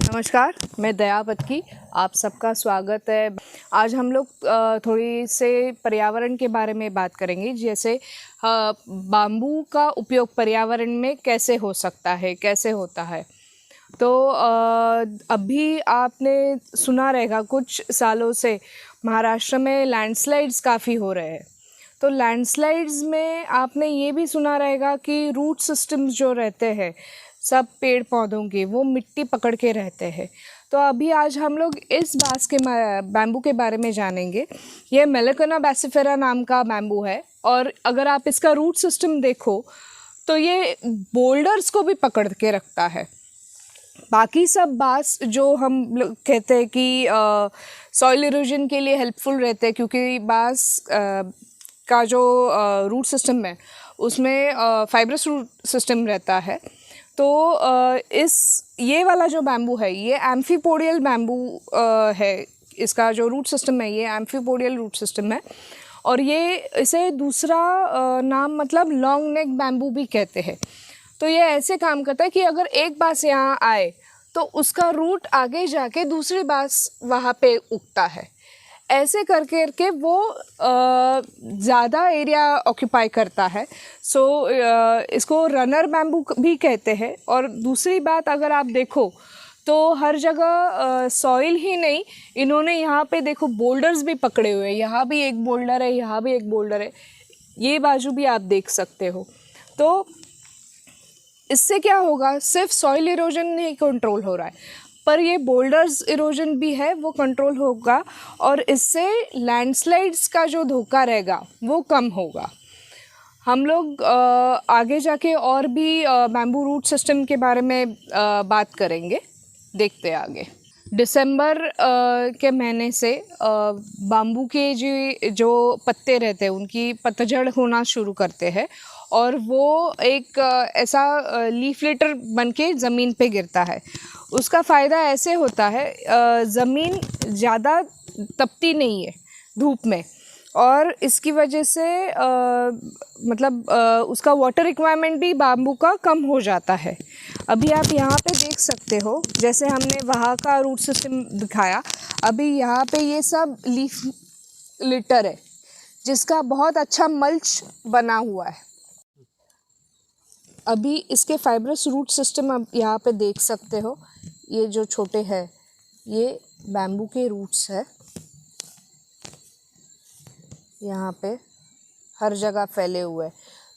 नमस्कार, मैं दयावत आप सबका स्वागत है। आज हम लोग थोड़ी से पर्यावरण के बारे में बात करेंगे, जैसे बाम्बू का उपयोग पर्यावरण में कैसे हो सकता है, कैसे होता है। तो अभी आपने सुना रहेगा कुछ सालों से महाराष्ट्र में लैंडस्लाइड्स काफ़ी हो रहे हैं। तो लैंडस्लाइड्स में आपने ये भी सुना रहेगा कि रूट सिस्टम्स जो रहते हैं सब पेड़ पौधों के, वो मिट्टी पकड़ के रहते हैं। तो अभी आज हम लोग इस बैम्बू के बारे में जानेंगे। ये मेलकोना बैसिफेरा नाम का बैम्बू है, और अगर आप इसका रूट सिस्टम देखो तो ये बोल्डर्स को भी पकड़ के रखता है। बाकी सब बांस जो हम लोग कहते हैं कि सॉइल इरोजन के लिए हेल्पफुल रहते हैं, क्योंकि बांस का जो रूट सिस्टम है उसमें फाइब्रस रूट सिस्टम रहता है। तो ये वाला जो बैम्बू है ये एम्फीपोडियल बैम्बू है। इसका जो रूट सिस्टम है ये एम्फीपोडियल रूट सिस्टम है, और ये इसे दूसरा नाम मतलब लॉन्ग नेक बैम्बू भी कहते हैं। तो ये ऐसे काम करता है कि अगर एक बांस यहाँ आए तो उसका रूट आगे जाके दूसरी बांस वहाँ पे उगता है। ऐसे करके वो ज़्यादा एरिया ऑक्यूपाई करता है। सो इसको रनर बैम्बू भी कहते हैं। और दूसरी बात, अगर आप देखो तो हर जगह सॉइल ही नहीं, इन्होंने यहाँ पे देखो बोल्डर्स भी पकड़े हुए हैं। यहाँ भी एक बोल्डर है, यहाँ भी एक बोल्डर है, ये बाजू भी आप देख सकते हो। तो इससे क्या होगा, सिर्फ सॉइल इरोजन नहीं कंट्रोल हो रहा है, पर ये बोल्डर्स इरोजन भी है वो कंट्रोल होगा, और इससे लैंडस्लाइड्स का जो धोखा रहेगा वो कम होगा। हम लोग आगे जाके और भी बैम्बू रूट सिस्टम के बारे में बात करेंगे। देखते आगे। दिसंबर के महीने से बाम्बू के जो पत्ते रहते हैं उनकी पतझड़ होना शुरू करते हैं, और वो एक ऐसा लीफ लिटर बन के ज़मीन पे गिरता है। उसका फ़ायदा ऐसे होता है, ज़मीन ज़्यादा तपती नहीं है धूप में, और इसकी वजह से उसका वाटर रिक्वायरमेंट भी बाम्बू का कम हो जाता है। अभी आप यहाँ पे देख सकते हो, जैसे हमने वहाँ का रूट सिस्टम दिखाया, अभी यहाँ पे ये सब लीफ लिटर है जिसका बहुत अच्छा मल्च बना हुआ है। अभी इसके फाइब्रस रूट सिस्टम आप यहाँ पे देख सकते हो, ये जो छोटे हैं ये बैम्बू के रूट्स है, यहाँ पे हर जगह फैले हुए।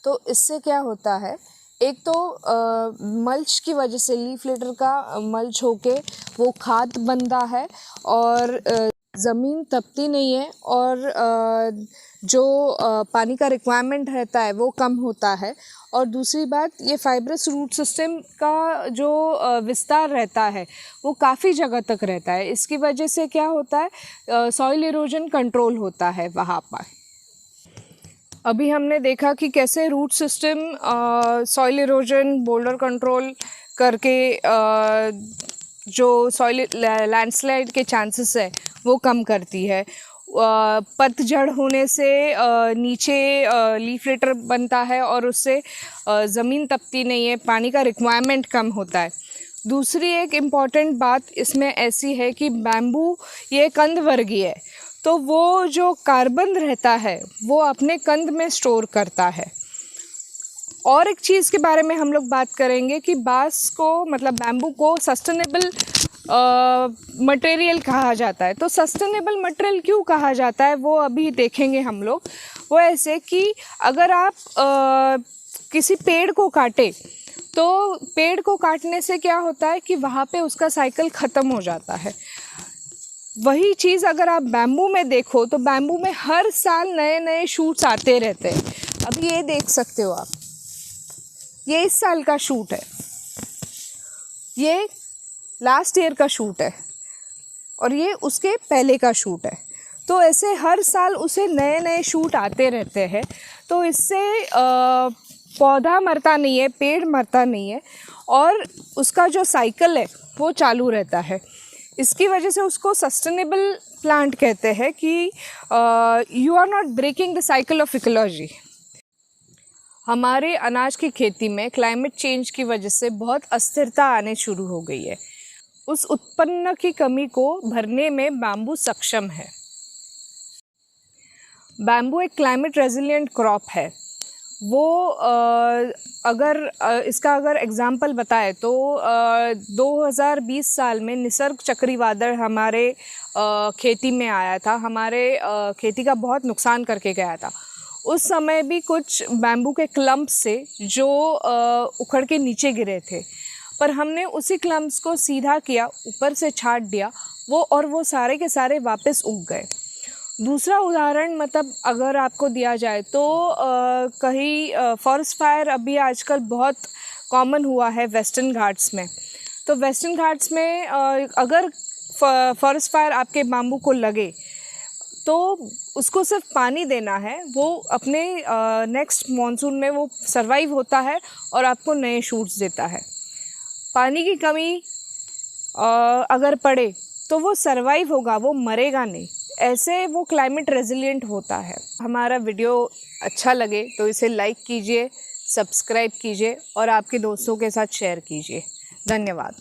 तो इससे क्या होता है, एक तो मल्च की वजह से लीफ लिटर का मल्च होके वो खाद बनता है, और ज़मीन तपती नहीं है, और जो पानी का रिक्वायरमेंट रहता है वो कम होता है। और दूसरी बात, ये फाइब्रस रूट सिस्टम का जो विस्तार रहता है वो काफ़ी जगह तक रहता है। इसकी वजह से क्या होता है, सॉइल इरोजन कंट्रोल होता है वहाँ पर। अभी हमने देखा कि कैसे root system soil erosion, boulder control करके जो सॉइल लैंडस्लाइड के चांसेस है वो कम करती है। पतझड़ होने से नीचे लीफ लिटर बनता है, और उससे ज़मीन तपती नहीं है, पानी का रिक्वायरमेंट कम होता है। दूसरी एक इम्पॉर्टेंट बात इसमें ऐसी है कि बैम्बू ये कंद वर्गीय है, तो वो जो कार्बन रहता है वो अपने कंद में स्टोर करता है। और एक चीज़ के बारे में हम लोग बात करेंगे कि बांस को मतलब बैम्बू को सस्टेनेबल मटेरियल कहा जाता है। तो सस्टेनेबल मटेरियल क्यों कहा जाता है वो अभी देखेंगे हम लोग। वो ऐसे कि अगर आप किसी पेड़ को काटे तो पेड़ को काटने से क्या होता है कि वहाँ पे उसका साइकिल ख़त्म हो जाता है। वही चीज़ अगर आप बैम्बू में देखो तो बैम्बू में हर साल नए नए शूट्स आते रहते हैं। अभी ये देख सकते हो आप, ये इस साल का शूट है, ये लास्ट ईयर का शूट है, और ये उसके पहले का शूट है। तो ऐसे हर साल उसे नए नए शूट आते रहते हैं। तो इससे पौधा मरता नहीं है, पेड़ मरता नहीं है, और उसका जो साइकिल है वो चालू रहता है। इसकी वजह से उसको सस्टेनेबल प्लांट कहते हैं कि you are not breaking the cycle of ecology. हमारे अनाज की खेती में क्लाइमेट चेंज की वजह से बहुत अस्थिरता आने शुरू हो गई है। उस उत्पन्न की कमी को भरने में बैम्बू सक्षम है। बैम्बू एक क्लाइमेट रेजिलिएंट क्रॉप है। वो इसका अगर एग्ज़ाम्पल बताए तो 2020 साल में निसर्ग चक्रवादल हमारे खेती में आया था, हमारे खेती का बहुत नुकसान करके गया था। उस समय भी कुछ बैम्बू के क्लम्प्स से जो उखड़ के नीचे गिरे थे, पर हमने उसी क्लम्प्स को सीधा किया, ऊपर से छाट दिया वो सारे के सारे वापस उग गए। दूसरा उदाहरण मतलब अगर आपको दिया जाए तो कहीं फॉरेस्ट फायर अभी आजकल बहुत कॉमन हुआ है वेस्टर्न घाट्स में। तो वेस्टर्न घाट्स में अगर फॉरेस्ट फायर आपके बैम्बू को लगे तो उसको सिर्फ पानी देना है, वो अपने नेक्स्ट मॉनसून में वो सरवाइव होता है और आपको नए शूट्स देता है। पानी की कमी अगर पड़े तो वो सरवाइव होगा, वो मरेगा नहीं। ऐसे वो क्लाइमेट रेजिलिएंट होता है। हमारा वीडियो अच्छा लगे तो इसे लाइक कीजिए, सब्सक्राइब कीजिए और आपके दोस्तों के साथ शेयर कीजिए। धन्यवाद।